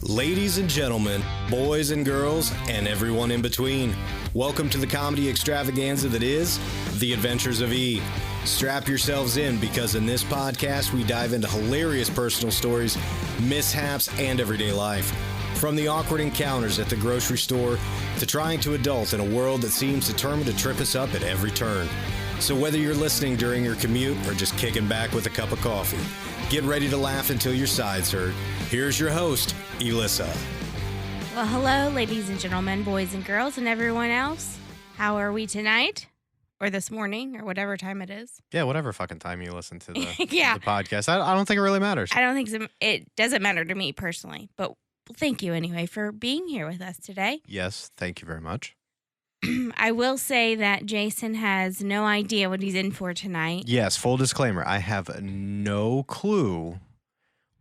Ladies and gentlemen, boys and girls, and everyone in between, welcome to the comedy extravaganza that is The Adventures of E. Strap yourselves in because in this podcast we dive into hilarious personal stories, mishaps, and everyday life. From the awkward encounters at the grocery store to trying to adult in a world that seems determined to trip us up at every turn. So whether you're listening during your commute or just kicking back with a cup of coffee, get ready to laugh until your sides hurt. Here's your host, Elissa. Well, hello, ladies and gentlemen, boys and girls, and everyone else. How are we tonight? Or this morning, or whatever time it is. Yeah, whatever fucking time you listen to the, Yeah. the podcast. I don't think it really matters. I don't think so. It doesn't matter to me personally, but thank you anyway for being here with us today. Yes, thank you very much. I will say that Jason has no idea what he's in for tonight. Yes, full disclaimer. I have no clue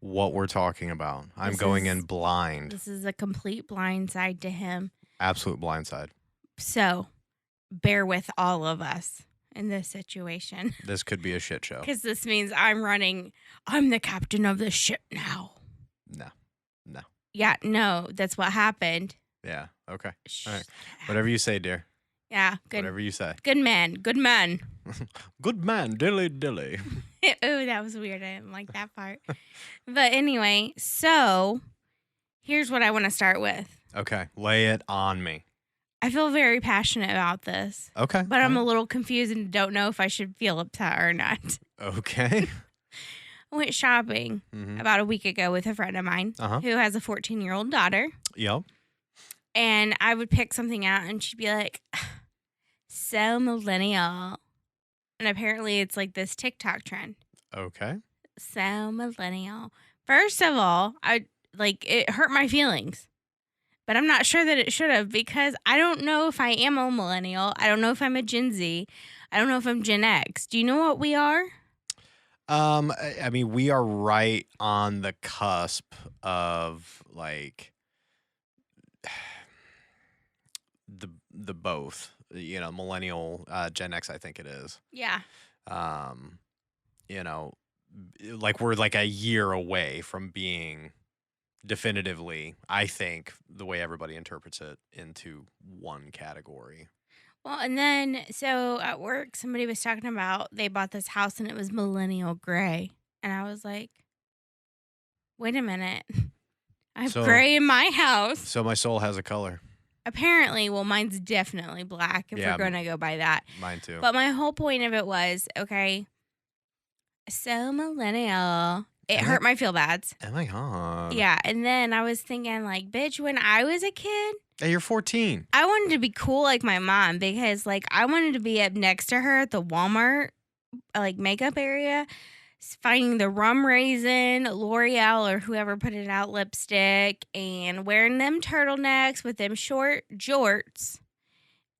what we're talking about. I'm going in blind. This is a complete blindside to him. Absolute blindside. So, bear with all of us in this situation. This could be a shit show. Because this means I'm the captain of the ship now. No. Yeah, no, that's what happened. Yeah, okay. Shh. All right. Whatever you say, dear. Yeah, good. Whatever you say. Good man. Good man. Good man, dilly dilly. Oh, that was weird. I didn't like that part. But anyway, so here's what I want to start with. Okay, lay it on me. I feel very passionate about this. Okay. But I'm a little confused and don't know if I should feel upset or not. Okay. I went shopping about a week ago with a friend of mine who has a 14-year-old daughter. Yep. And I would pick something out and she'd be like, so millennial. And apparently it's like this TikTok trend. Okay. So millennial. First of all, it hurt my feelings. But I'm not sure that it should have because I don't know if I am a millennial. I don't know if I'm a Gen Z. I don't know if I'm Gen X. Do you know what we are? I mean, we are right on the cusp of like the both, millennial, Gen X, I think it is. Yeah. Like we're like a year away from being definitively, I think, the way everybody interprets it, into one category. Well, and then, so at work, somebody was talking about they bought this house and it was millennial gray. And I was like, wait a minute. I have gray in my house. So my soul has a color. Apparently, well, mine's definitely black if we're going to go by that. Mine too. But my whole point of it was, okay, so millennial. It hurt my feel-bads. Oh my God. Yeah, and then I was thinking, like, bitch, when I was a kid, hey, you're 14. I wanted to be cool like my mom because, like, I wanted to be up next to her at the Walmart, like, makeup area, finding the rum raisin, L'Oreal, or whoever put it out, lipstick, and wearing them turtlenecks with them short jorts.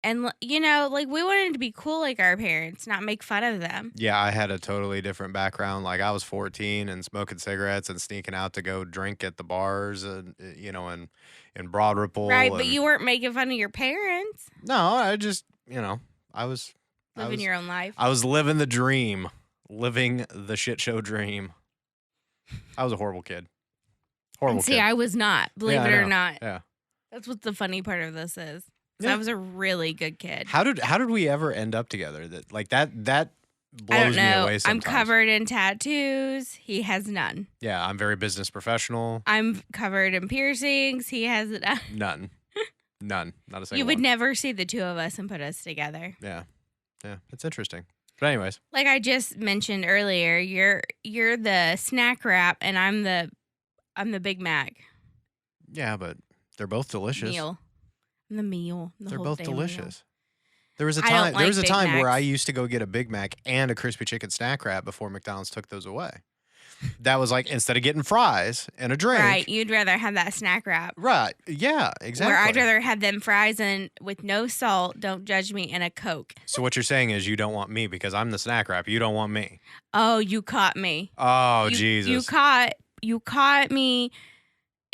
And, we wanted to be cool like our parents, not make fun of them. Yeah, I had a totally different background. Like, I was 14 and smoking cigarettes and sneaking out to go drink at the bars and, in Broad Ripple. Right, but you weren't making fun of your parents. No, I just, I was... Living your own life. I was living the dream. Living the shit show dream. I was a horrible kid. Horrible kid. See, I was not, believe it or not. Yeah. That's what the funny part of this is. Yeah. I was a really good kid. How did we ever end up together? That blows I don't know. me away sometimes. I'm covered in tattoos. He has none. Yeah, I'm very business professional. I'm covered in piercings. He has none. None. Not a single You would one. never see the two of us and put us together. Yeah. It's interesting. But anyways. Like I just mentioned earlier, you're the snack wrap and I'm the Big Mac. Yeah, but they're both delicious. Meal. I'm the meal. They're both delicious. Meal. There was a I don't time. like There was a Big time where Macs. I used to go get a Big Mac and a crispy chicken snack wrap before McDonald's took those away. That was like instead of getting fries and a drink. Right. You'd rather have that snack wrap. Right. Yeah. Exactly. Where I'd rather have them fries and with no salt, don't judge me, and a Coke. So what you're saying is you don't want me because I'm the snack wrap. You don't want me. Oh, you caught me. Oh, You- Jesus. You caught me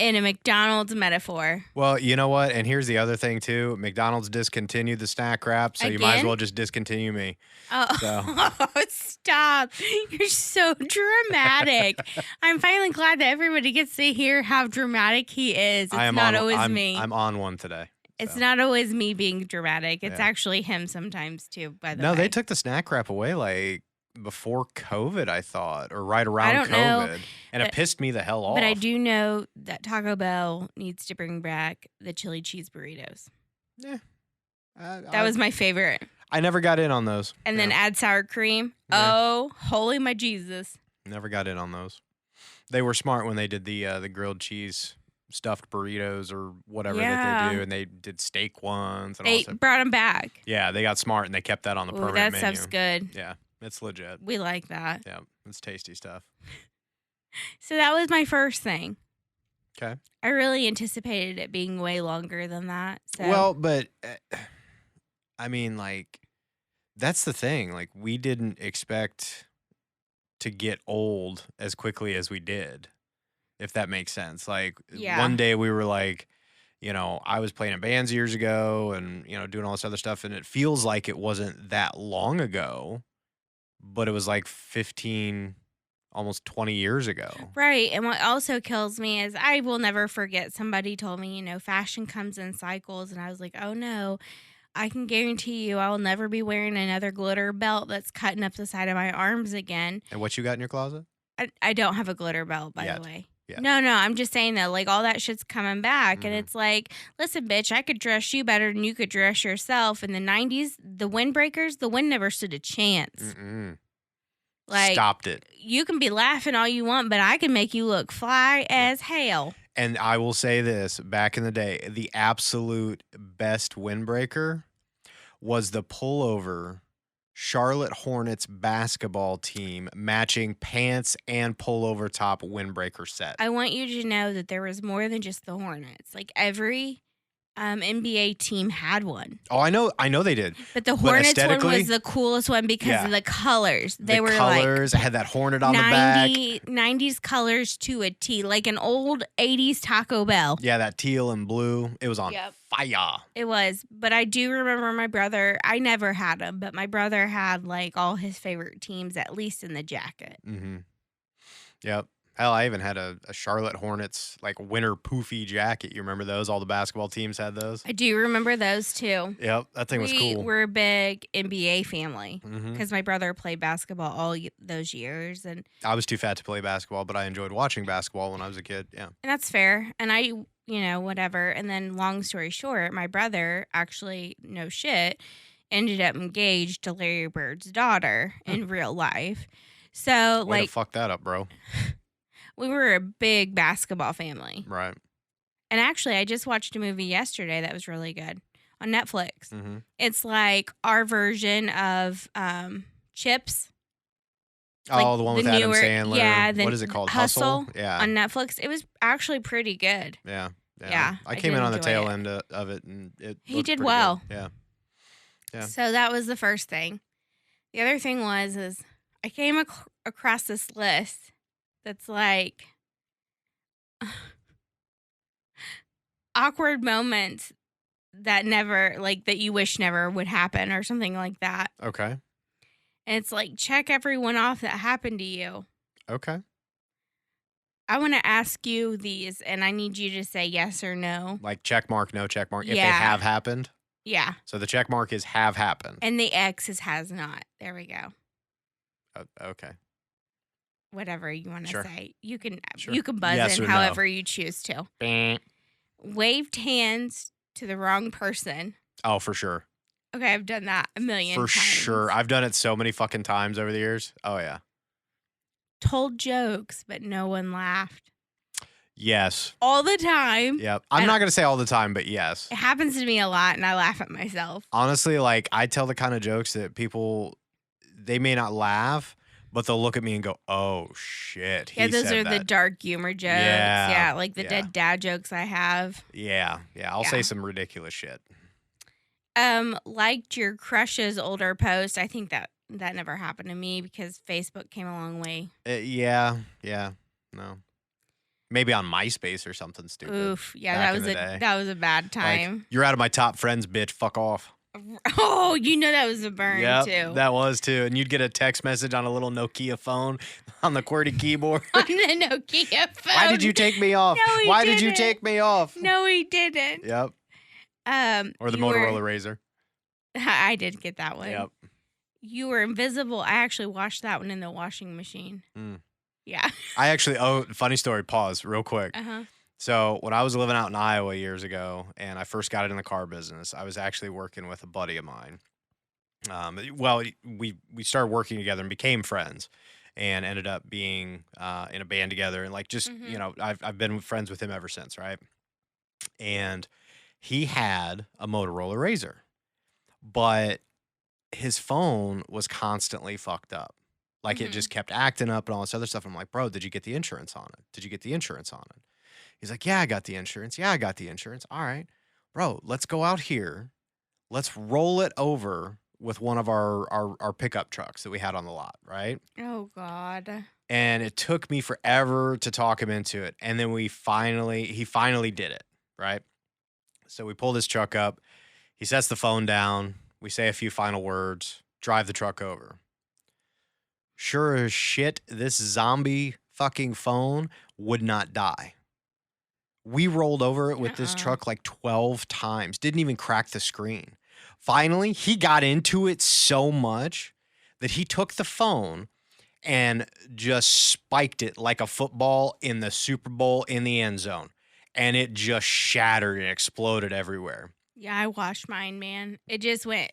in a McDonald's metaphor. Well, you know what? And here's the other thing too. McDonald's discontinued the snack wrap, so you might as Again? well just discontinue me. Oh, So- stop. You're so dramatic. I'm finally glad that everybody gets to hear how dramatic he is. It's not always me. I'm on one today. It's so. not always me being dramatic. It's Yeah. actually him sometimes too, by the way. No, they took the snack wrap away like before COVID, I thought, or right around don't COVID. know, And it but- pissed me the hell off. But I do know that Taco Bell needs to bring back the chili cheese burritos. That was my favorite. I never got in on those. And then add sour cream. Yeah. Oh, holy my Jesus. Never got in on those. They were smart when they did the grilled cheese stuffed burritos or whatever that Yeah. they do, and they did steak ones and They also brought them back. yeah, they got smart and they kept that on the Ooh, permanent that menu. stuff's good. Yeah, it's legit. We like that. Yeah, it's tasty stuff. So that was my first thing. Okay. I really anticipated it being way longer than that. So Well, but I mean, like, that's the thing. Like, we didn't expect to get old as quickly as we did, if that makes sense. Like, Yeah. one day we were like, you know, I was playing in bands years ago and, you know, doing all this other stuff. And it feels like it wasn't that long ago, but it was like 15, almost 20 years ago. right. And what also kills me is I will never forget somebody told me, fashion comes in cycles. And I was like, oh no, I can guarantee you I will never be wearing another glitter belt that's cutting up the side of my arms again. And what you got in your closet? I don't have a glitter belt, by Yet. the way. Yeah. No, I'm just saying that, like, all that shit's coming back. And Mhm. it's like, listen, bitch, I could dress you better than you could dress yourself. In the 90s, the windbreakers, the wind never stood a chance. Mm-mm. Like, Stopped it. you can be laughing all you want, but I can make you look fly as hell. And I will say this, back in the day, the absolute best windbreaker was the pullover Charlotte Hornets basketball team matching pants and pullover top windbreaker set. I want you to know that there was more than just the Hornets. Like, every NBA team had one. Oh, I know they did. But the Hornets one aesthetically- was the coolest one because Yeah. of the colors. They The were colors, had that hornet on like the back. 90s colors to a T, like an old 80s Taco Bell. Yeah, that teal and blue. It was on Yep. fire. It was. But I do remember my brother, I never had them, but my brother had like all his favorite teams, at least in the jacket. Mm-hmm. Yep. Hell, I even had a Charlotte Hornets like winter poofy jacket. You remember those? All the basketball teams had those. I do remember those too. Yep, that thing was We cool. were a big NBA family Mhm. because my brother played basketball all those years. And I was too fat to play basketball, but I enjoyed watching basketball when I was a kid. Yeah. that's fair. And I, whatever. And then long story short, my brother actually, no shit, ended up engaged to Larry Bird's daughter in real life. So Way like to fuck that up, bro. we were a big basketball family. Right. And actually I just watched a movie yesterday that was really good on Netflix. Mm-hmm. It's like our version of Chips Oh, Like the one the with Adam newer- Sandler. yeah, the What is it called? Hustle Yeah. on Netflix. It was actually pretty good. Yeah. Yeah, I I came did in on the enjoy tail it. end of it, and it. He looked did pretty well. good. Yeah. Yeah. So that was the first thing. The other thing is I came across this list that's like awkward moments that never, like, that you wish never would happen or something like that. Okay. And it's like, check everyone off that happened to you. Okay. I want to ask you these, and I need you to say yes or no. Like check mark, no check mark. If they Yeah. have happened. Yeah. So the check mark is have happened. And the X is has not. There we go. Okay. Whatever you want to Sure. say. You can Sure. you can buzz Yes in or no. however you choose to. Bing. Waved hands to the wrong person. Oh, for sure. Okay, I've done that a million For times. sure. I've done it so many fucking times over the years. Oh yeah. Told jokes, but no one laughed. Yes. All the time. Yep. I'm And- not gonna say all the time, but yes. It happens to me a lot, and I laugh at myself. Honestly, like I tell the kind of jokes that people they may not laugh, but they'll look at me and go, "Oh shit." Yeah, he those said are the that." dark humor jokes. Yeah, Yeah, like the yeah. dead dad jokes I have. Yeah. I'll Yeah. say some ridiculous shit. Liked your crush's older post. I think that never happened to me because Facebook came a long way. Yeah. No. Maybe on MySpace or something stupid. Oof. Yeah, back that in was the a day. that was a bad Like, time. you're out of my top friends, bitch. Fuck off. Oh, you know that was a burn Yep, too. that was too. And you'd get a text message on a little Nokia phone on the QWERTY keyboard. On the Nokia phone. Why did you take me off? No, he Why did you didn't. take me off? No, he didn't. Yep. Or the you were- Motorola Razor. I did get that one. Yep. You were invisible. I actually washed that one in the washing machine. Mm. Yeah. Funny story. Pause real quick. Uh-huh. So when I was living out in Iowa years ago, and I first got in the car business, I was actually working with a buddy of mine. Well, we started working together and became friends, and ended up being in a band together, and like just Mhm. you know, I've been friends with him ever since, right? And he had a Motorola Razor, but his phone was constantly fucked up. Like it Mhm. just kept acting up and all this other stuff. I'm like, bro, did you get the insurance on it? Did you get the insurance on it? He's like, yeah, I got the insurance. Yeah, I got the insurance. All right, bro, let's go out here. Let's roll it over with one of our pickup trucks that we had on the lot, right? Oh God. And it took me forever to talk him into it. And then he finally did it, right? So we pull this truck up. He sets the phone down. We say a few final words, drive the truck over. Sure as shit, this zombie fucking phone would not die. We rolled over it with this truck like 12 times. Didn't even crack the screen. Finally, he got into it so much that he took the phone and just spiked it like a football in the Super Bowl in the end zone. And it just shattered and exploded everywhere. Yeah, I washed mine, man. It just went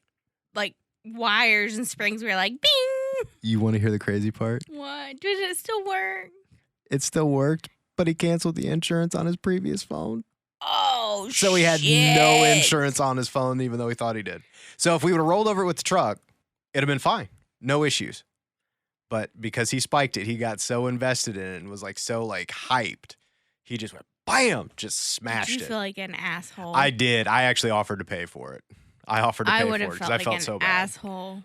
like wires and springs were like bing. You want to hear the crazy part? What? Did it still work? It still worked, but he canceled the insurance on his previous phone. Oh, So he had no insurance on his phone, even though he thought he did. So if we would have rolled over it with the truck, it'd have been fine. No issues. But because he spiked it, he got so invested in it and was like so like hyped. He just went bam, just smashed Did you it. feel like an asshole? I did. I actually offered to pay for it. I offered to pay would for it have because felt I like felt an so bad. asshole.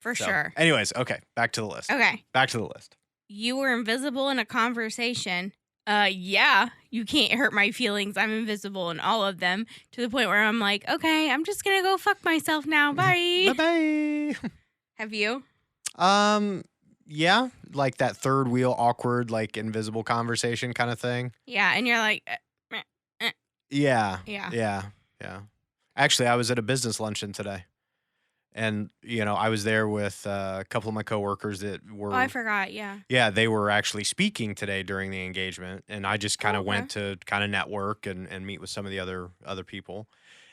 For So, sure. Anyways, okay, back to the list. Okay. Back to the list. You were invisible in a conversation. Yeah, you can't hurt my feelings. I'm invisible in all of them to the point where I'm like, okay, I'm just gonna go fuck myself now. Bye. Bye-bye. Have you? Yeah, like that third wheel awkward, like invisible conversation kind of thing. Yeah, and you're like, Yeah. yeah. Yeah. Actually, I was at a business luncheon today. And, I was there with a couple of my coworkers that were, Oh, I forgot. Yeah. yeah, they were actually speaking today during the engagement. And I just kind of okay. went to kind of network and meet with some of the other people.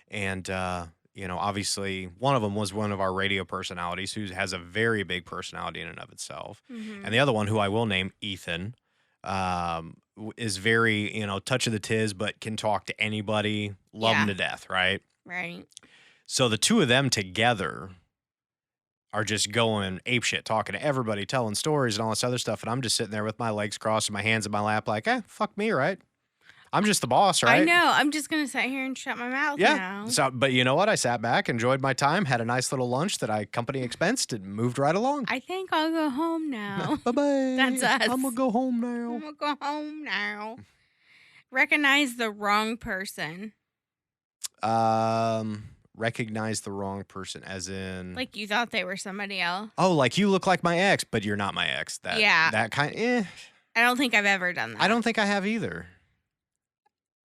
And, obviously one of them was one of our radio personalities who has a very big personality in and of itself. Mhm. And the other one, who I will name Ethan, is very, touch of the tiz, but can talk to anybody, love him Yeah. to death, right? Right. So the two of them together are just going apeshit, talking to everybody, telling stories and all this other stuff. And I'm just sitting there with my legs crossed and my hands in my lap like, fuck me, right? I'm just the boss, right? I know. I'm just gonna sit here and shut my mouth Yeah. now. So, but you know what? I sat back, enjoyed my time, had a nice little lunch that I company expensed and moved right along. I think I'll go home now. Bye-bye. That's us. I'm going to go home I'm now. gonna go home now. Recognize the wrong person. Recognize the wrong person as in Like you thought they were somebody else. oh, like you look like my ex, but you're not my ex. Yeah. That kind I don't think I've ever done that. I don't think I have either.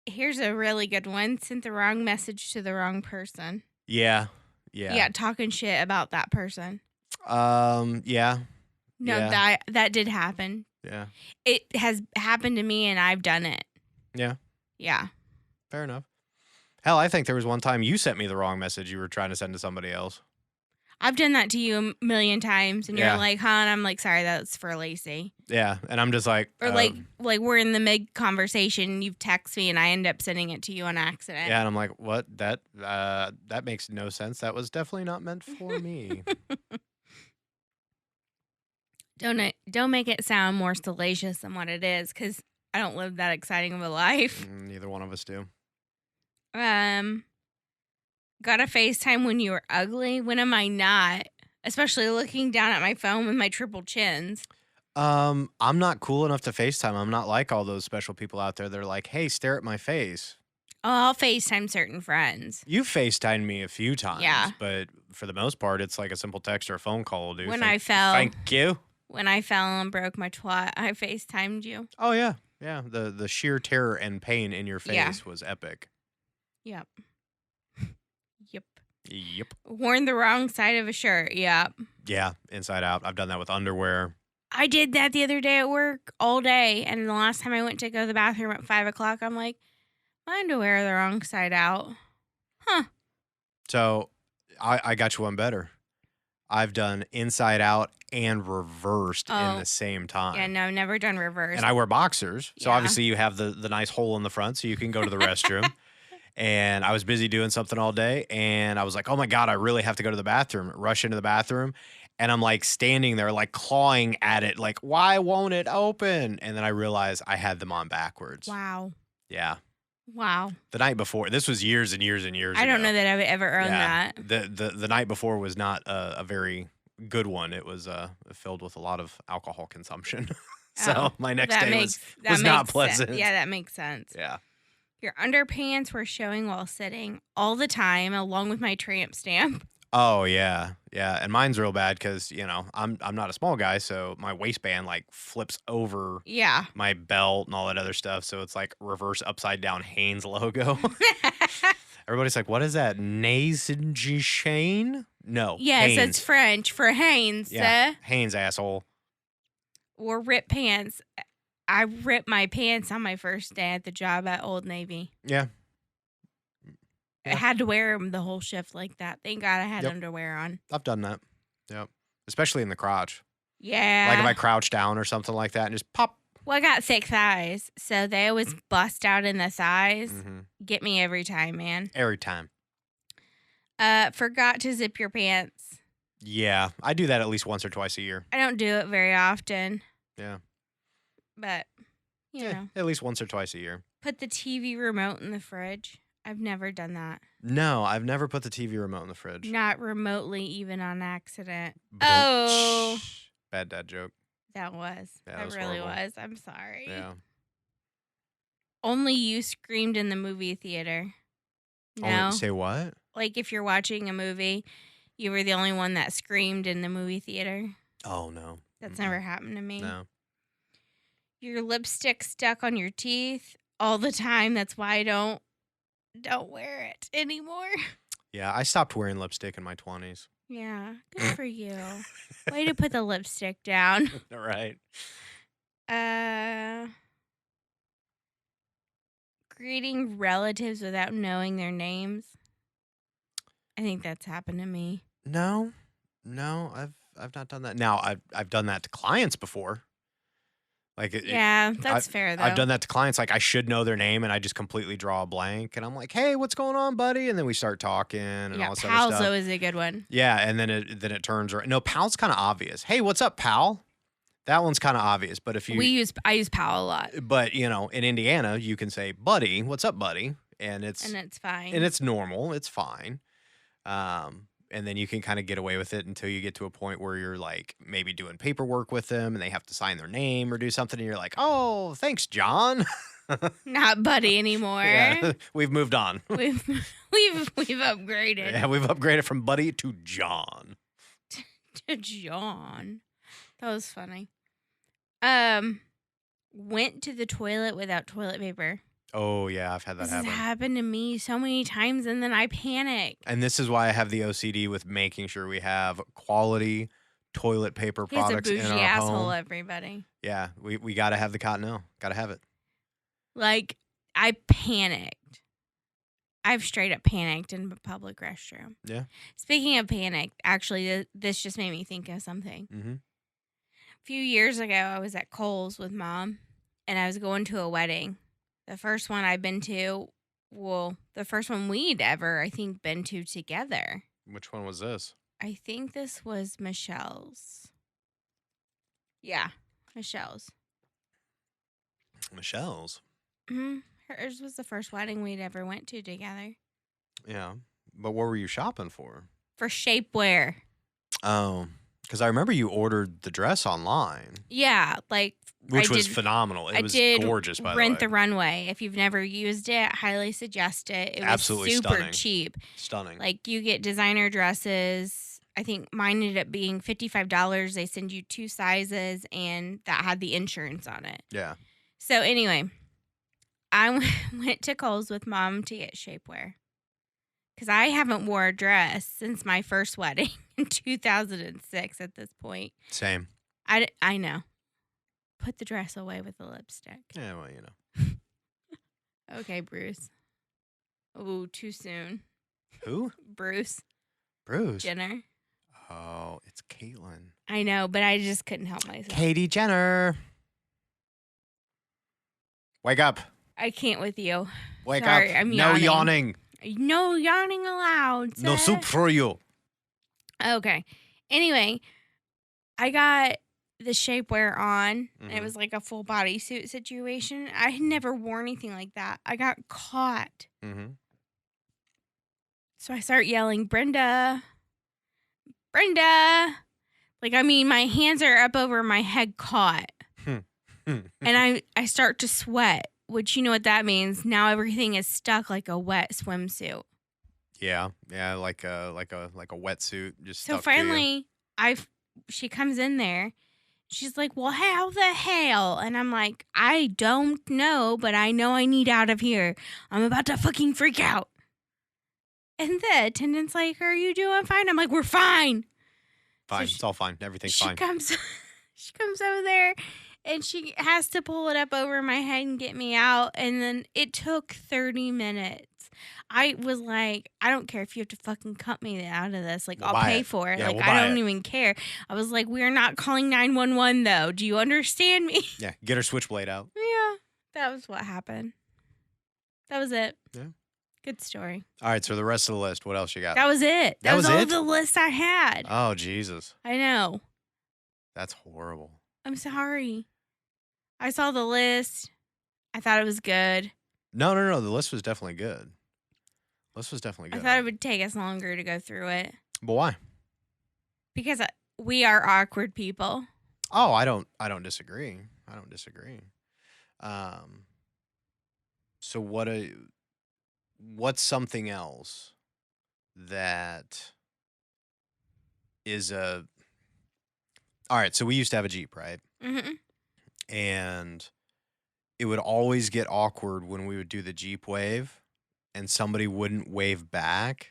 Here's a really good one. Sent the wrong message to the wrong person. Yeah. Yeah, talking shit about that person. Yeah. No, Yeah. that did happen. Yeah. It has happened to me and I've done it. Yeah. Yeah. Fair enough. Hell, I think there was one time you sent me the wrong message you were trying to send to somebody else. I've done that to you a million times and Yeah. you're like, huh? And I'm like, sorry, that's for Lacey. Yeah. And I'm just like Or like we're in the mid conversation, you've texted me and I end up sending it to you on accident. yeah, and I'm like, what? That makes no sense. That was definitely not meant for me. Don't make it sound more salacious than what it is, because I don't live that exciting of a life. Neither one of us do. Got a FaceTime when you were ugly. When am I not? Especially looking down at my phone with my triple chins. I'm not cool enough to FaceTime. I'm not like all those special people out there that are like, hey, stare at my face. Oh, I'll FaceTime certain friends. You FaceTimed me a few times, Yeah. but for the most part, it's like a simple text or a phone call will do. When I fell. Thank you. When I fell and broke my twat, I FaceTimed you. Oh, yeah. Yeah. The sheer terror and pain in your face Yeah. was epic. Yep. Yep. Yep. Worn the wrong side of a shirt. Yep. Yeah. Inside out. I've done that with underwear. I did that the other day at work all day. And the last time I went to go to the bathroom at 5 o'clock, I'm like, my underwear are the wrong side out. Huh. So I got you one better. I've done inside out and reversed in Oh. the same time. Yeah, no, I've never done reverse. And I wear boxers. So Yeah. obviously you have the nice hole in the front so you can go to the restroom. And I was busy doing something all day. And I was like, oh my God, I really have to go to the bathroom. Rush into the bathroom. And I'm like standing there, like clawing at it, like, why won't it open? And then I realized I had them on backwards. Wow. Yeah. Wow. The night before, this was years and years and years ago. I don't know that I would ever earn that. The night before was not a very good one. It was filled with a lot of alcohol consumption. So Oh, my next that day makes, was that not makes pleasant. sense. Yeah, that makes sense. Yeah. Your underpants were showing while sitting all the time, along with my tramp stamp. Oh yeah, yeah, and mine's real bad because I'm not a small guy, so my waistband like flips over Yeah. my belt and all that other stuff. So it's like reverse upside down Hanes logo. Everybody's like, "What is that? Nasenji Shane?" No. Yes, Hanes. it's French for Hanes. Yeah, Hanes asshole. Or rip pants. I ripped my pants on my first day at the job at Old Navy. Yeah. I had to wear them the whole shift like that. Thank God I had Yep. underwear on. I've done that. Yep. Especially in the crotch. Yeah. Like if I crouch down or something like that and just pop. Well, I got thick thighs, so they always bust out in the thighs. Mhm. Get me every time, man. Every time. Forgot to zip your pants. Yeah. I do that at least once or twice a year. I don't do it very often, Yeah. but you know, At least once or twice a year. put the TV remote in the fridge. I've never done that. No, I've never put the TV remote in the fridge. Not remotely, even on accident. Ba-dum. Oh. Bad dad joke. That was. Yeah, that that was really horrible. was. I'm sorry. Yeah. Only you screamed in the movie theater. No. Say what? Like if you're watching a movie, you were the only one that screamed in the movie theater. Oh no. That's Mm-mm. never happened to me. No. Your lipstick stuck on your teeth all the time. That's why I don't wear it anymore. Yeah, I stopped wearing lipstick in my 20s. Yeah, good for you. Way to put the lipstick down. All right. Greeting relatives without knowing their names. I think that's happened to me. No, I've not done that. Now I've done that to clients before. Like Yeah, that's fair though. I've done that to clients. Like I should know their name, and I just completely draw a blank, and I'm like, "Hey, what's going on, buddy?" And then we start talking and Yeah, all this pal's other stuff. always a good one. Yeah, and then it turns around. No, pal's kind of obvious. Hey, what's up, pal? That one's kind of obvious. But if you, I use pal a lot, but in Indiana, you can say, "Buddy, what's up, buddy?" And it's fine. and it's normal. It's fine. And then you can kind of get away with it until you get to a point where you're like maybe doing paperwork with them and they have to sign their name or do something. And you're like, oh, thanks, John. Not buddy anymore. Yeah, we've moved on. We've upgraded Yeah, we've upgraded from buddy to John. to John. That was funny. Went to the toilet without toilet paper. Oh, yeah, I've had that This has happen. happened to me so many times, and then I panic. And this is why I have the OCD with making sure we have quality toilet paper He's a products in bougie our asshole, home. everybody. Yeah, we got to have the Cottonelle. Got to have it. Like, I panicked. I've straight up panicked in a public restroom. Yeah. Speaking of panic, actually, this just made me think of something. Mm-hmm. A few years ago, I was at Kohl's with Mom, and I was going to a wedding. The first one I've been to, the first one we'd ever, I think, been to together. Which one was this? I think this was Michelle's. Yeah, Michelle's. Michelle's. Hers was the first wedding we'd ever went to together. Yeah. But what were you shopping for? For shapewear. Oh, Because I remember you ordered the dress online, Yeah, like which I was did. phenomenal. I It was did gorgeous, by the way. Rent the Runway. If you've never used it, highly suggest it. It was Absolutely super stunning. cheap. Stunning. Like you get designer dresses. I think mine ended up being $55. They send you 2 sizes, and that had the insurance on it. Yeah. So anyway, I went to Kohl's with Mom to get shapewear because I haven't wore a dress since my first wedding in 2006. At this point, Same. I know. Put the dress away with the lipstick. Yeah, well, you know. Okay, Bruce. Oh, too soon. Who? Bruce Bruce. Jenner. Oh, it's Caitlyn. I know, but I just couldn't help myself. Katie Jenner. Wake up. I can't with you. Wake Sorry, up. I'm No yawning. yawning. No yawning allowed. No sir. soup for you. Okay. Anyway, I got the shapewear on, and it Mhm. was like a full bodysuit situation. I had never worn anything like that. I got caught. Mm-hmm. So I start yelling, Brenda. Brenda. Like, I mean, my hands are up over my head caught. And I start to sweat, which you know what that means. Now everything is stuck like a wet swimsuit. Yeah, like a wetsuit. Just So stuck to you. finally, she comes in there. She's like, well, how the hell? And I'm like, I don't know, but I know I need out of here. I'm about to fucking freak out. And the attendant's like, are you doing fine? I'm like, we're fine. Fine, she- it's all fine. Everything's She fine. comes over there, and she has to pull it up over my head and get me out. And then it took 30 minutes. I was like, I don't care if you have to fucking cut me out of this. Like, We'll I'll buy pay it. for it. Yeah, Like, we'll I buy don't it. even care. I was like, we're not calling 911 though. Do you understand me? Yeah, get her switchblade out. Yeah, that was what happened. That was it. Yeah. Good story. All right, so the rest of the list. What else you got? That was it. That was all it? the list I had. Oh, Jesus. I know. That's horrible. I'm sorry. I saw the list. I thought it was good. No. The list was definitely good. List was definitely good. I thought it would take us longer to go through it But why? because we are awkward people. Oh, I don't disagree. So what's something else that is a all right, so we used to have a Jeep, right? Mm-hmm. And it would always get awkward when we would do the Jeep wave and somebody wouldn't wave back.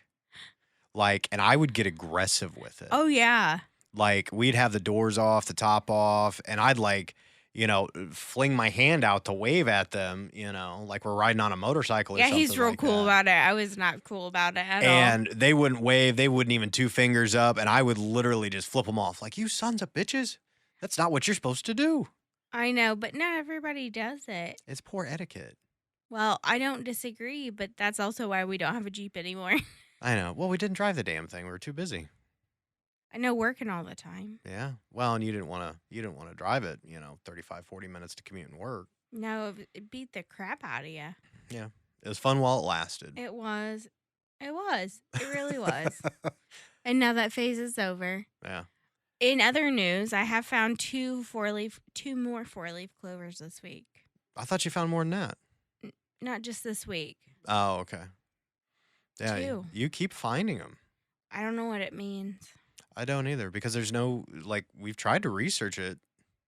Like, and I would get aggressive with it. Oh, yeah. Like, we'd have the doors off, the top off, and I'd like, fling my hand out to wave at them, like we're riding on a motorcycle or Yeah, something. he's real like cool that. about it. I was not cool about it at all. And they wouldn't wave. They wouldn't even 2 fingers up. And I would literally just flip them off. Like, you sons of bitches. That's not what you're supposed to do. I know, but not everybody does it. It's poor etiquette. Well, I don't disagree, but that's also why we don't have a Jeep anymore. I know. Well, we didn't drive the damn thing. We were too busy. I know, working all the time. Yeah. Well, and you didn't want to drive it, 35, 40 minutes to commute and work. No, it beat the crap out of you. It was fun while it lasted. It was. It was. It really was. And now that phase is over. Yeah. In other news, I have found two more four-leaf clovers this week. I thought you found more than that. Not just this week. Oh, okay. Yeah. 2. You keep finding them. I don't know what it means. I don't either because there's no, we've tried to research it.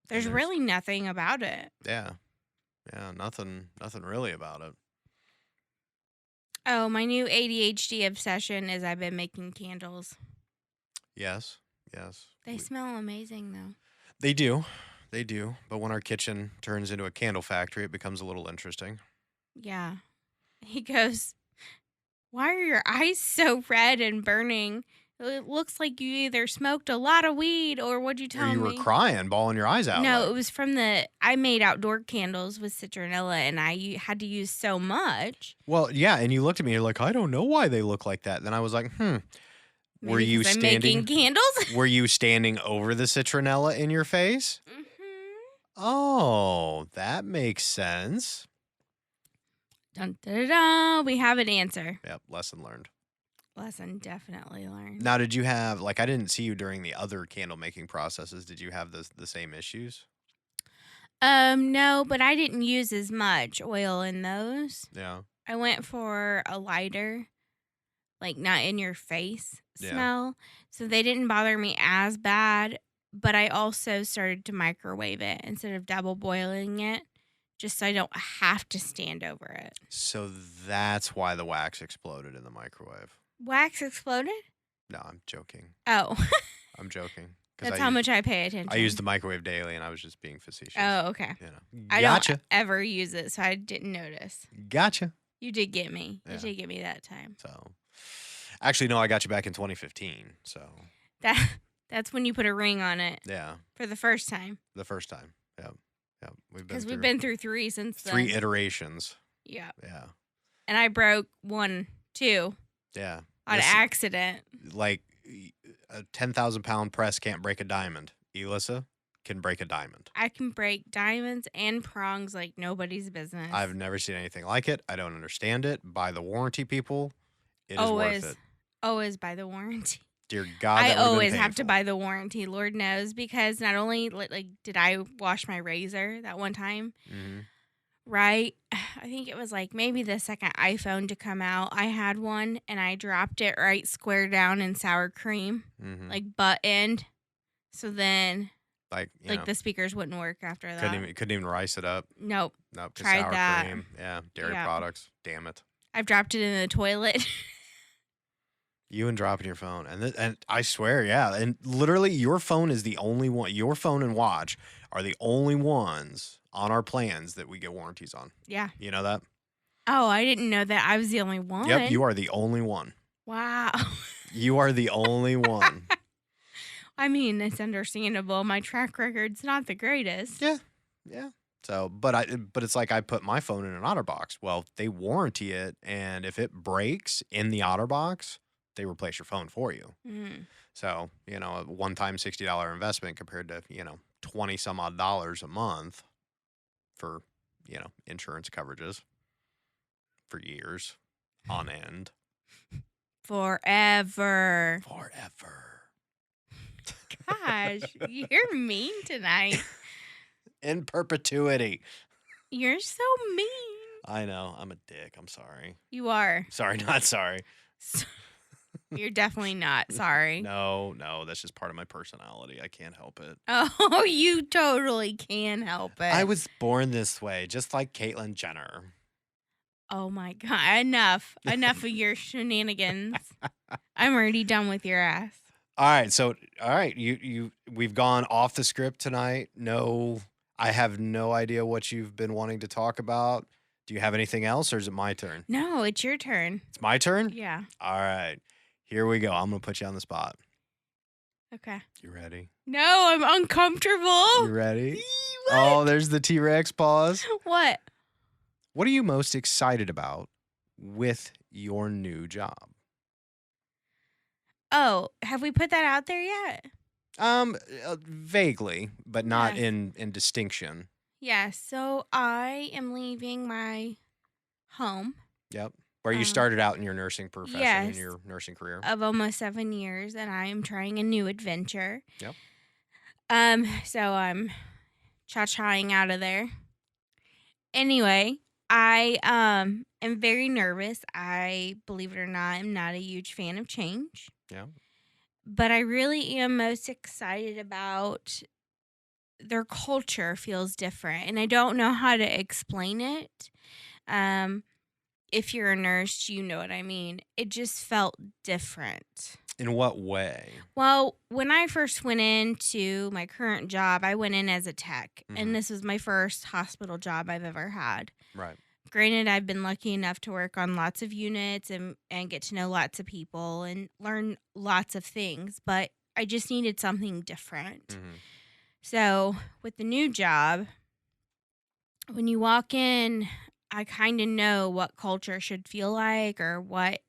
There's really nothing about it. Yeah. Yeah. Nothing really about it. Oh, my new ADHD obsession is I've been making candles. Yes. They smell amazing, though. They do. But when our kitchen turns into a candle factory, it becomes a little interesting. Yeah. He goes, why are your eyes so red and burning? It looks like you either smoked a lot of weed or what'd you tell Or me? you were crying, bawling your eyes out. No, like- it was from I made outdoor candles with citronella and I had to use so much. Well, yeah, and you looked at me, you're like, I don't know why they look like that. Then I was like, Were Maybe you 'cause I'm standing? making candles? Were you standing over the citronella in your face? Mm-hmm. Oh, that makes sense. Dun, da, da, da. We have an answer. Yep, lesson learned. Lesson definitely learned. Now, did you have like I didn't see you during the other candle making processes? Did you have the same issues? No, but I didn't use as much oil in those. Yeah. I went for a lighter, like not in your face Yeah. smell. So they didn't bother me as bad. But I also started to microwave it instead of double boiling it, just so I don't have to stand over it. So that's why the wax exploded in the microwave. Wax exploded? No, I'm joking. Oh, I'm joking. 'Cause that's I how use- much I pay attention. I use the microwave daily, and I was just being facetious. Oh, okay. You know. I Gotcha. don't ever use it, so I didn't notice. Gotcha. You did get me. Yeah. You did get me that time. So, actually, no, I got you back in 2015. So, That's when you put a ring on it yeah, for the first time. the first time. Yep. Yep. Because we've been through 3 since then. 3 iterations. Yeah. Yeah. And I broke 1, 2 Yeah. on Yes. accident. Like a 10,000-pound press can't break a diamond. Elissa can break a diamond. I can break diamonds and prongs like nobody's business. I've never seen anything like it. I don't understand it. Buy the warranty, people. It is always, worth it. always buy the warranty. Dear God, I that would've been always have to painful. buy the warranty. Lord knows, because not only like did I wash my razor that one time, Mhm. right? I think it was like maybe the second iPhone to come out. I had one and I dropped it right square down in sour cream, Mhm. like butt end. So then, Like, you like know, the speakers wouldn't work after that. couldn't even rice it up. Nope. Nope. 'Cause Tried sour that. cream. Yeah. Dairy Yeah. products. Damn it. I've dropped it in the toilet. You and dropping your phone, and I swear, yeah, and literally, your phone is the only one. Your phone and watch are the only ones on our plans that we get warranties on. Yeah. You know that? Oh, I didn't know that I was the only one. Yep, you are the only one. Wow. You are the only one. I mean, it's understandable. My track record's not the greatest. Yeah, yeah. So, but it's like I put my phone in an OtterBox. Well, they warranty it, and if it breaks in the OtterBox, they replace your phone for you. Mm. So, a one-time $60 investment compared to, 20 some odd dollars a month for, insurance coverages for years on end. Forever. Forever. Gosh, you're mean tonight. In perpetuity. You're so mean. I know. I'm a dick. I'm sorry. You are. Sorry, not sorry. You're definitely not. Sorry. No, that's just part of my personality. I can't help it. Oh, you totally can help it. I was born this way, just like Caitlyn Jenner. Oh my God. Enough. Enough of your shenanigans. I'm already done with your ass. All right, we've gone off the script tonight. No, I have no idea what you've been wanting to talk about. Do you have anything else, or is it my turn? No, it's your turn. It's my turn? Yeah. All right. Here we go. I'm going to put you on the spot. Okay. You ready? No, I'm uncomfortable. You ready? What? Oh, there's the T-Rex pause. What? What are you most excited about with your new job? Oh, have we put that out there yet? Vaguely, but not Yes. in distinction. Yeah, so I am leaving my home Yep. Where you Um, started out in your nursing profession, in yes. your nursing career. of almost 7 years, and I am trying a new adventure. Yep. So I'm cha-chaing out of there. Anyway, I am very nervous. I, believe it or not, am not a huge fan of change. Yeah. But I really am most excited about their culture feels different, and I don't know how to explain it. If you're a nurse, you know what I mean. It just felt different. In what way? Well, when I first went into my current job, I went in as a tech, Mhm. and this was my first hospital job I've ever had. Right. Granted, I've been lucky enough to work on lots of units and get to know lots of people and learn lots of things, but I just needed something different. Mhm. So, with the new job, when you walk in, I kind of know what culture should feel like, or what,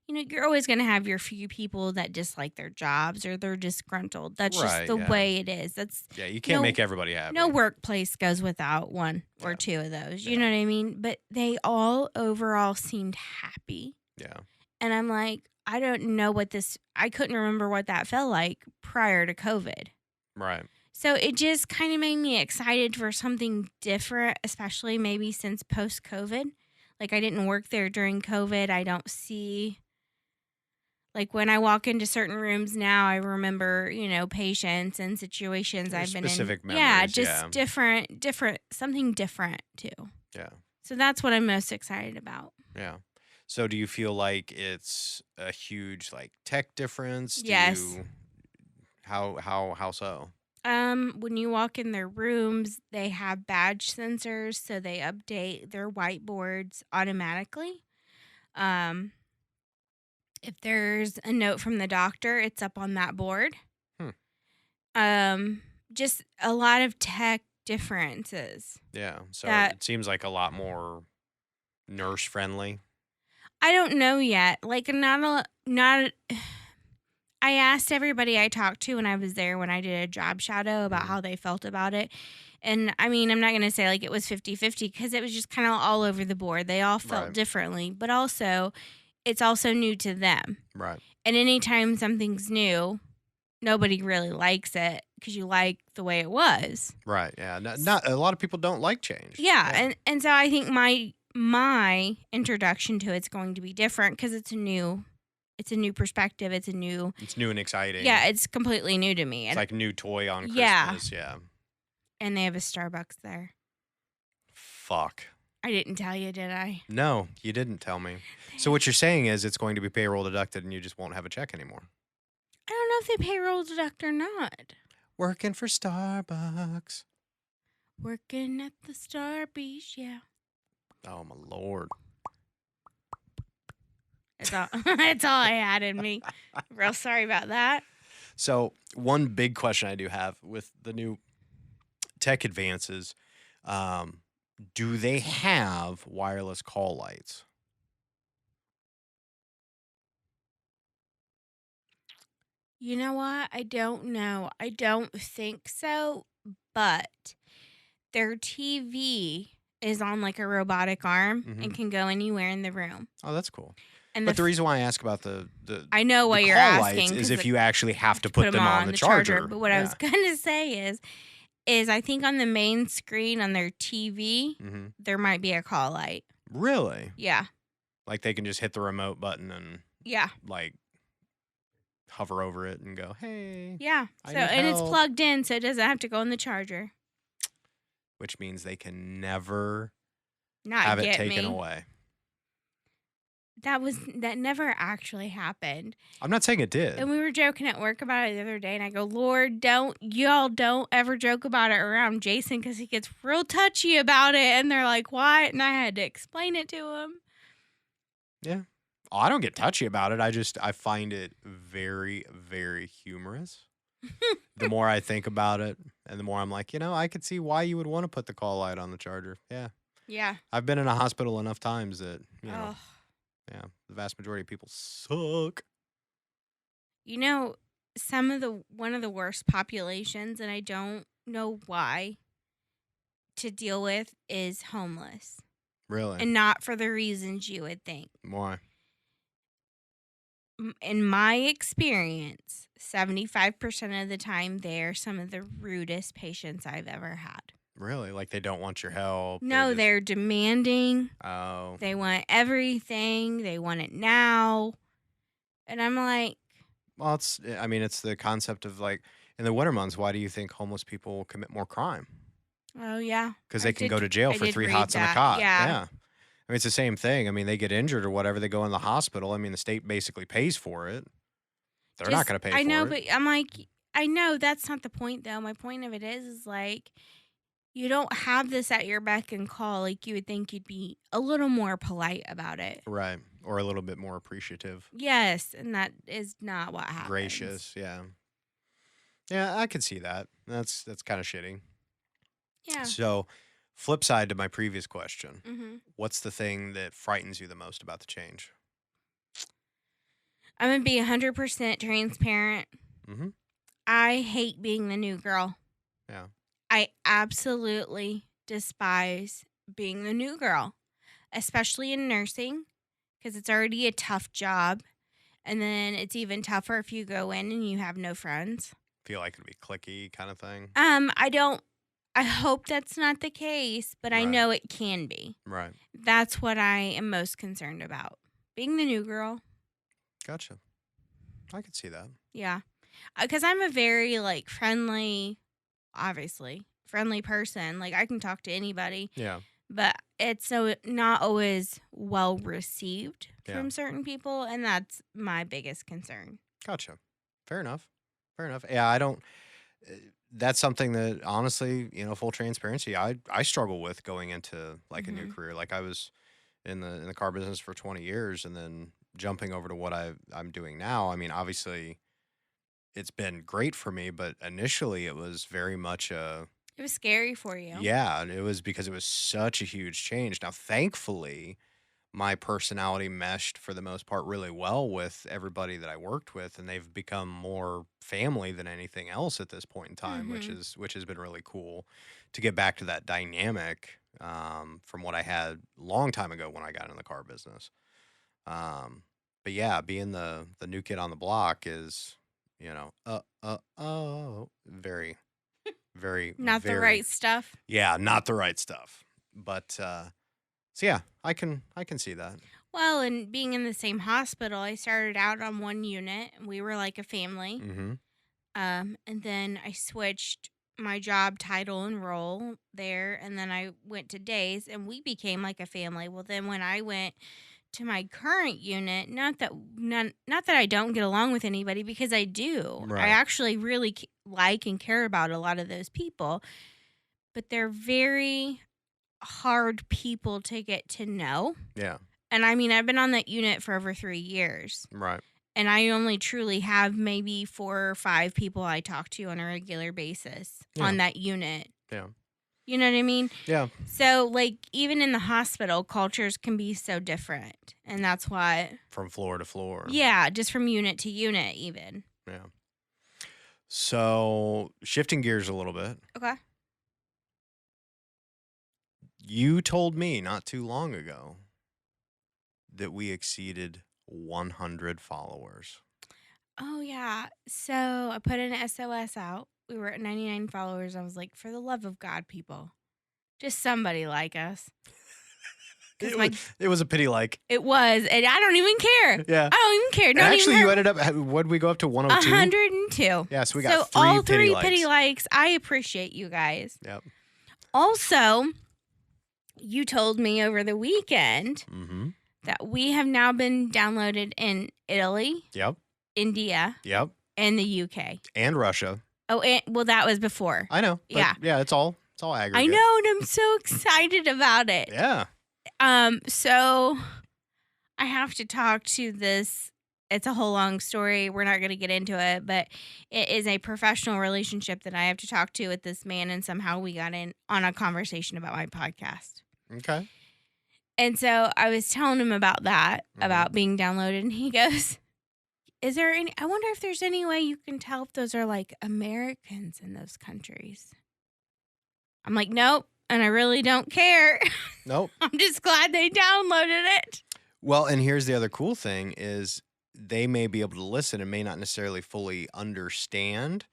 you're always going to have your few people that dislike their jobs or they're disgruntled. That's Right, just the yeah. way it is. That's Yeah, you can't No- make everybody happy. no workplace goes without one or Yeah. two of those. You Yeah. know what I mean? But they all overall seemed happy. Yeah. And I'm like, I don't know I couldn't remember what that felt like prior to COVID. Right. So it just kind of made me excited for something different, especially maybe since post-COVID. Like, I didn't work there during COVID. I don't see, like, when I walk into certain rooms now, I remember, patients and situations There's I've been in. specific Yeah, memories, just yeah. different, something different too. Yeah. So that's what I'm most excited about. Yeah. So do you feel like it's a huge like tech difference? Yes. How so? When you walk in their rooms, they have badge sensors, so they update their whiteboards automatically. Um, if there's a note from the doctor, it's up on that board. Hmm. Just a lot of tech differences. Yeah. So That it seems like a lot more nurse friendly. I don't know yet. Like, not. I asked everybody I talked to when I was there when I did a job shadow about Mhm. how they felt about it. And I mean, I'm not going to say like it was 50-50 because it was just kind of all over the board. They all felt Right. differently, but also it's also new to them. Right. And anytime something's new, nobody really likes it because you like the way it was. Right. Yeah. Not a lot of people don't like change. Yeah. And so I think my introduction to it's going to be different because it's a new perspective. It's new and exciting. Yeah, it's completely new to me. It's like a new toy on Yeah. Christmas. Yeah. And they have a Starbucks there. Fuck. I didn't tell you, did I? No, you didn't tell me. So what you're saying is it's going to be payroll deducted and you just won't have a check anymore. I don't know if they payroll deduct or not. Working for Starbucks. Working at the Starbucks, yeah. Oh my Lord. That's all I had in me. Real sorry about that. So one big question I do have with the new tech advances, do they have wireless call lights? You know what? I don't know. I don't think so, but their TV is on like a robotic arm and can go anywhere in the room. Oh, that's cool. And But the reason why I ask about the I know what the you're call asking lights is 'cause if you actually have to put them on the charger. But what I was gonna say is I think on the main screen on their TV there might be a call light. Really? Yeah. Like they can just hit the remote button and Yeah. like hover over it and go, hey. Yeah. I So need and it's help. plugged in, so it doesn't have to go in the charger. Which means they can never Not have it get taken me. away. That never actually happened. I'm not saying it did. And we were joking at work about it the other day, and I go, Lord, don't ever joke about it around Jason because he gets real touchy about it. And they're like, what? And I had to explain it to him. Yeah. Oh, I don't get touchy about it. I find it very, very humorous. The more I think about it and the more I'm like, I could see why you would want to put the call light on the charger. Yeah. Yeah. I've been in a hospital enough times that, Oh. yeah, the vast majority of people suck. One of the worst populations, and I don't know why, to deal with is homeless. Really? And not for the reasons you would think. Why? In my experience, 75% of the time, they're some of the rudest patients I've ever had. Really? Like they don't want your help? No, they're demanding. Oh. They want everything. They want it now. And I'm like, Well, it's the concept of like in the winter months, why do you think homeless people commit more crime? oh, yeah. Because they can go to jail I for did 3 read hots and a that, cot. yeah. I mean, it's the same thing. I mean, they get injured or whatever, they go in the hospital. I mean, the state basically pays for it. They're not going to pay for it. I know, but I'm like, I know that's not the point, though. My point of it is like, you don't have this at your beck and call. Like, you would think you'd be a little more polite about it. Right. Or a little bit more appreciative. Yes, and that is not what happens. Gracious, yeah. Yeah, I could see that. That's kind of shitty. Yeah. So, flip side to my previous question. Mm-hmm. What's the thing that frightens you the most about the change? I'm going to be 100% transparent. Mm-hmm. I hate being the new girl. Yeah. I absolutely despise being the new girl, especially in nursing, because it's already a tough job. And then it's even tougher if you go in and you have no friends. Feel like it'd be clicky kind of thing. I hope that's not the case, but I Right. know it can be. Right. That's what I am most concerned about. Being the new girl. Gotcha. I could see that. Yeah. Because I'm a very, like, friendly, obviously, friendly person. Like, I can talk to anybody, Yeah. but it's so not always well received Yeah. from certain people. And that's my biggest concern. Gotcha. Fair enough. Fair enough. Yeah, I don't. That's something that honestly, full transparency, I struggle with going into like a new career. Like I was in the car business for 20 years, and then jumping over to what I'm doing now. I mean, obviously, it's been great for me, but initially it was very much a It was scary for you. yeah. It was because it was such a huge change. Now, thankfully, my personality meshed for the most part really well with everybody that I worked with, and they've become more family than anything else at this point in time, which has been really cool to get back to that dynamic from what I had a long time ago when I got in the car business. But yeah, being the new kid on the block is, very, very, Not the very, right stuff. yeah, not the right stuff. But so yeah, I can see that. Well, and being in the same hospital, I started out on one unit. And we were like a family. Mm-hmm. And then I switched my job title and role there. And then I went to days and we became like a family. Well, then when I went to my current unit, not that I don't get along with anybody, because I do. Right. I actually really like and care about a lot of those people. But they're very hard people to get to know. Yeah. And I mean, I've been on that unit for over 3 years. Right. And I only truly have maybe 4 or 5 people I talk to on a regular basis on that unit. Yeah. You know what I mean? Yeah. So, like, even in the hospital, cultures can be so different. And that's why. From floor to floor. Yeah, just from unit to unit, even. Yeah. So shifting gears a little bit. Okay. You told me not too long ago that we exceeded 100 followers. Oh, yeah. So I put an SOS out. We were at 99 followers. I was like, for the love of God, people, just somebody like us. It was a pity like. It was. And I don't even care. Yeah. I don't even care. And Don't actually, even you ended up, what did we go up to, 102? 102. Yeah, so we got all three three pity pity likes. likes. I appreciate you guys. Yep. Also, you told me over the weekend Mm-hmm. that we have now been downloaded in Italy, Yep. India, Yep. and the UK. And Russia. Oh, and, well, that was before. I know. But Yeah. it's all aggregate. I know, and I'm so excited about it. Yeah. So I have to talk to this. It's a whole long story. We're not going to get into it, but it is a professional relationship that I have to talk to with this man, and somehow we got in on a conversation about my podcast. Okay. And so I was telling him about that, Mhm. about being downloaded, and he goes, I wonder if there's any way you can tell if those are like Americans in those countries. I'm like, nope, and I really don't care. Nope. I'm just glad they downloaded it. Well, and here's the other cool thing is they may be able to listen and may not necessarily fully understand,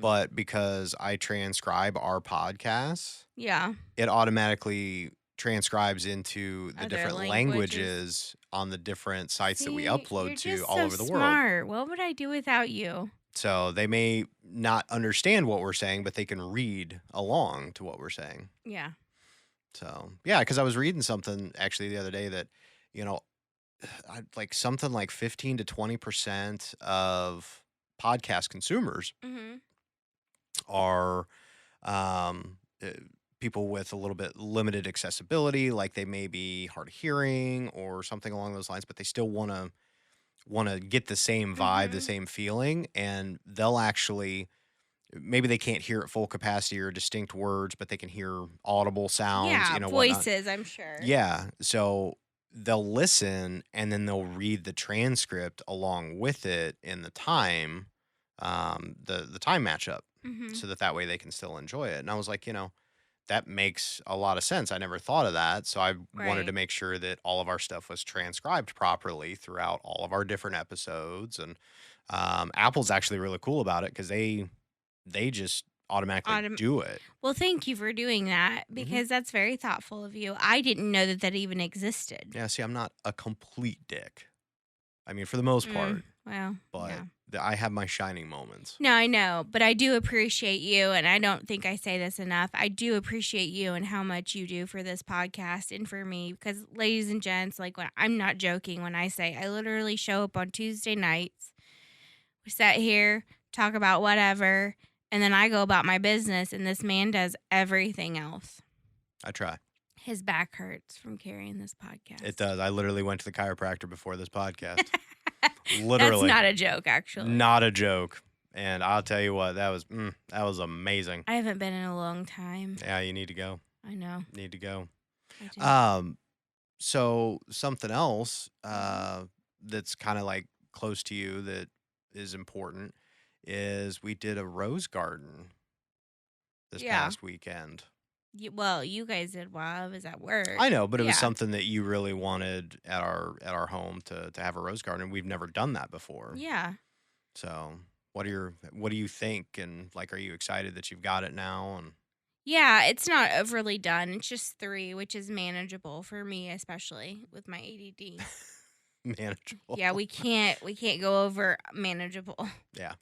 but because I transcribe our podcasts, Yeah. it automatically transcribes into the Other different languages on the different sites that we See, upload you're to just all so over the world. smart. What would I do without you? So they may not understand what we're saying, but they can read along to what we're saying. Yeah. So, yeah, because I was reading something actually the other day that, like something like 15 to 20% of podcast consumers Mm-hmm. are people with a little bit limited accessibility, like they may be hard of hearing or something along those lines, but they still want to get the same vibe, the same feeling, and they'll actually maybe they can't hear at full capacity or distinct words, but they can hear audible sounds, Yeah, whatnot. voices, I'm sure. Yeah, so they'll listen and then they'll read the transcript along with it in the time, the time matchup, Mm-hmm. so that way they can still enjoy it. And I was like, that makes a lot of sense. I never thought of that. So I wanted to Right. make sure that all of our stuff was transcribed properly throughout all of our different episodes. And Apple's actually really cool about it because they just automatically Autom- do it. Well, thank you for doing that Mhm. because that's very thoughtful of you. I didn't know that that even existed. Yeah, see, I'm not a complete dick. I mean, for the most part, Well, but yeah. I have my shining moments. No, I know, but I do appreciate you, and I don't think I say this enough. I do appreciate you and how much you do for this podcast and for me. Because, ladies and gents, like I'm not joking when I say I literally show up on Tuesday nights. We sit here, talk about whatever, and then I go about my business, and this man does everything else. I try. His back hurts from carrying this podcast. It does. I literally went to the chiropractor before this podcast. Literally. That's not a joke, actually. Not a joke. And I'll tell you what, that was amazing. I haven't been in a long time. Yeah, you need to go. I know. Need to go. I do. So something else that's kind of like close to you that is important is we did a rose garden this Yeah. past weekend. Well, you guys did while I was at work. I know, but it was Yeah. something that you really wanted at our home to have a rose garden. We've never done that before. Yeah. So what do you think? And like, are you excited that you've got it now? And Yeah, it's not overly done. It's just 3, which is manageable for me, especially with my ADD. manageable. Yeah, we can't go over manageable. Yeah.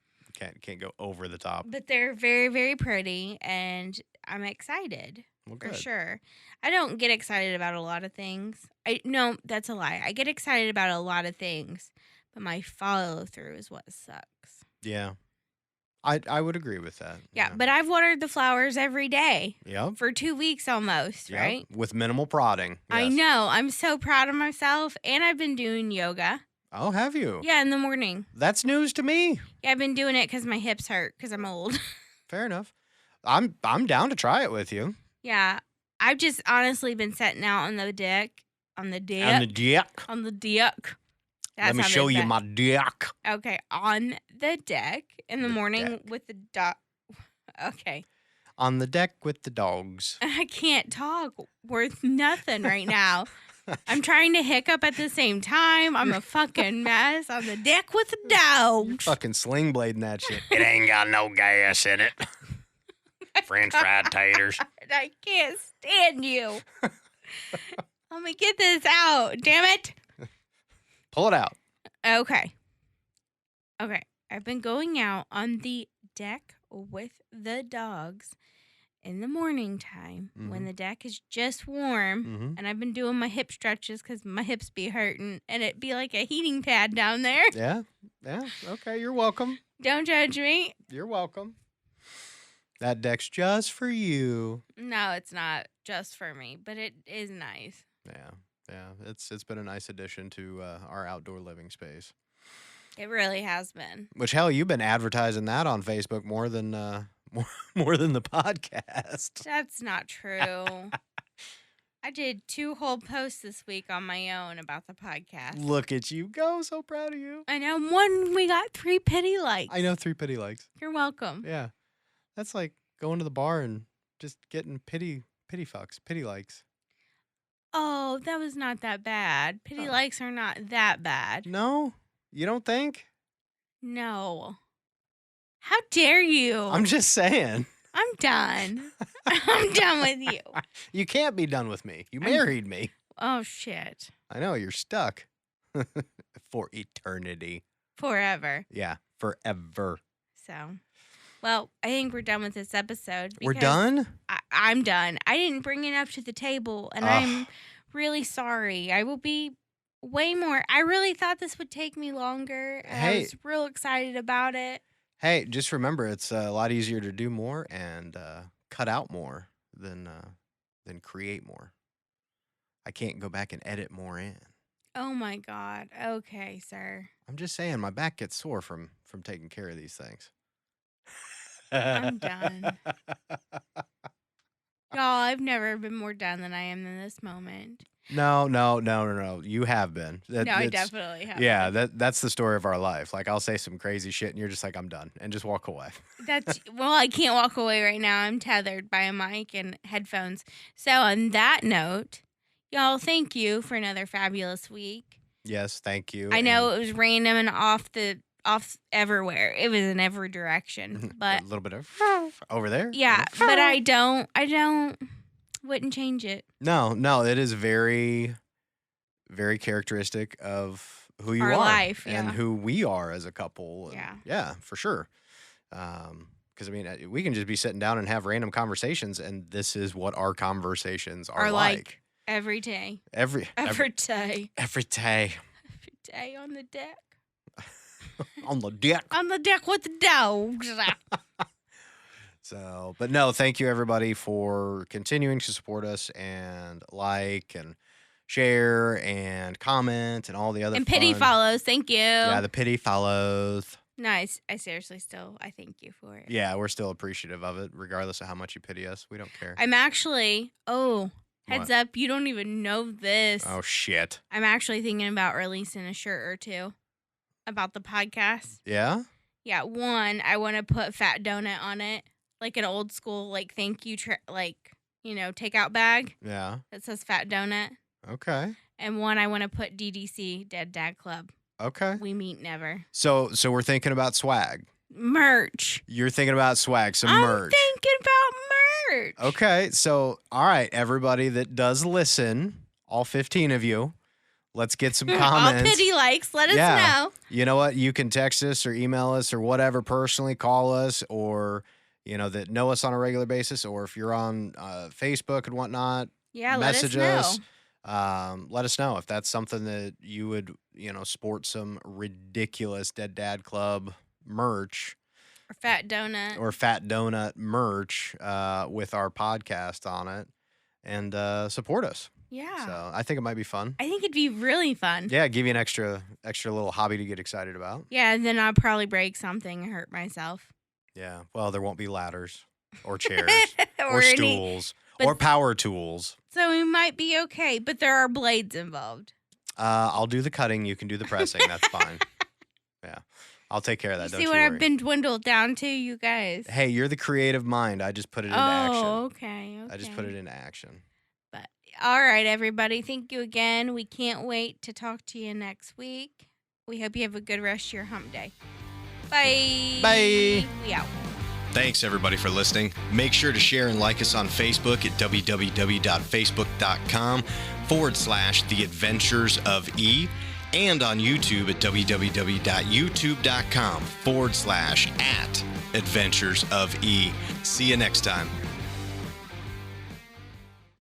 Can't go over the top. But they're very, very pretty, and I'm excited Well, for good. sure. I don't get excited about a lot of things. No, that's a lie. I get excited about a lot of things, but my follow through is what sucks. Yeah. I would agree with that. Yeah, but I've watered the flowers every day Yep. for 2 weeks almost, Yep. right? With minimal prodding. I Yes. know. I'm so proud of myself, and I've been doing yoga. Oh, have you? Yeah, in the morning. That's news to me. Yeah, I've been doing it because my hips hurt because I'm old. Fair enough. I'm down to try it with you. Yeah, I've just honestly been sitting out on the deck, And the dick. on the deck. Let me show you my dick. Okay, on the deck in the The morning deck. with the dog. Okay, On the deck with the dogs. I can't talk worth nothing right now. I'm trying to hiccup at the same time. I'm a fucking mess on the deck with the dogs. Fucking sling blading that shit. It ain't got no gas in it. French fried taters. I can't stand you. Let me get this out. Damn it. Pull it out. Okay. I've been going out on the deck with the dogs in the morning time when Mhm. the deck is just warm. Mm-hmm. And I've been doing my hip stretches because my hips be hurting. And it be like a heating pad down there. Yeah. Yeah. Okay. You're welcome. Don't judge me. You're welcome. That deck's just for you. No, it's not just for me, but it is nice. Yeah. Yeah. It's been a nice addition to our outdoor living space. It really has been. Which, hell, you've been advertising that on Facebook more than more than the podcast. That's not true. I did 2 whole posts this week on my own about the podcast. Look at you go. So proud of you. I know. One, we got 3 pity likes. I know 3 pity likes. You're welcome. Yeah. That's like going to the bar and just getting pity fucks, pity likes. Oh, that was not that bad. Pity Oh. likes are not that bad. No? You don't think? No. How dare you? I'm just saying. I'm done. I'm done with you. You can't be done with me. You I'm- married me. Oh, shit. I know, you're stuck. For eternity. Forever. Yeah, forever. So, well, I think we're done with this episode. We're because done? I'm done. I didn't bring enough to the table, and Ugh. I'm really sorry. I will be way more. I really thought this would take me longer. And I Hey. was real excited about it. Hey, just remember, it's a lot easier to do more and cut out more than create more. I can't go back and edit more in. Oh my God. Okay, sir. I'm just saying, my back gets sore from taking care of these things. I'm done. Y'all, I've never been more done than I am in this moment. No. You have been. No, I It's- definitely have. Yeah, that's the story of our life. Like I'll say some crazy shit and you're just like, I'm done, and just walk away. Well, I can't walk away right now. I'm tethered by a mic and headphones. So on that note, y'all, thank you for another fabulous week. Yes, thank you. I know it was random and off everywhere. It was in every direction, but a little bit of over there. yeah, but I wouldn't change it. No, it is very, very characteristic of who you Our are life, and yeah. who we are as a couple. And Yeah. for sure. Because I mean, we can just be sitting down and have random conversations, and this is what our conversations are like. Every day. Every Every day. every day Every day on the deck. on the deck. On the deck with the dogs. So, but no, thank you everybody for continuing to support us and like and share and comment and all the other And pity fun- follows. Thank you. Yeah, the pity follows. No, I seriously still, I thank you for it. Yeah, we're still appreciative of it, regardless of how much you pity us. We don't care. I'm actually, heads What? up, you don't even know this. Oh shit. I'm actually thinking about releasing a shirt or two about the podcast. Yeah. Yeah, one, I want to put Fat Donut on it, like an old school, like thank you, takeout bag Yeah. that says Fat Donut. Okay. And one, I want to put DDC, Dead Dad Club. Okay. We meet never. So we're thinking about swag. Merch. You're thinking about swag, some I'm merch. thinking about merch. Okay, so all right, everybody that does listen, all 15 of you, let's get some All comments. pity likes. Let us Yeah. know. You know what? You can text us or email us or whatever personally, call us, or that know us on a regular basis, or if you're on Facebook and whatnot, Yeah, message let us us. know. Let us know if that's something that you would, sport some ridiculous Dead Dad Club merch Or Fat Donut. or Fat Donut merch with our podcast on it, and support us. Yeah. So I think it might be fun. I think it'd be really fun. Yeah, give you an extra little hobby to get excited about. Yeah, and then I'll probably break something and hurt myself. Yeah. Well, there won't be ladders or chairs or or any- stools but- or power tools. So we might be okay, but there are blades involved. I'll do the cutting. You can do the pressing. That's fine. Yeah. I'll take care of that. You Don't see you what worry. I've been dwindled down to, you guys? Hey, you're the creative mind. I just put it into action. Okay. I just put it into action. But all right, everybody. Thank you again. We can't wait to talk to you next week. We hope you have a good rest of your hump day. Bye. Bye. We out. Thanks, everybody, for listening. Make sure to share and like us on Facebook at www.facebook.com/The Adventures of E, and on YouTube at www.youtube.com/@Adventures of E. See you next time.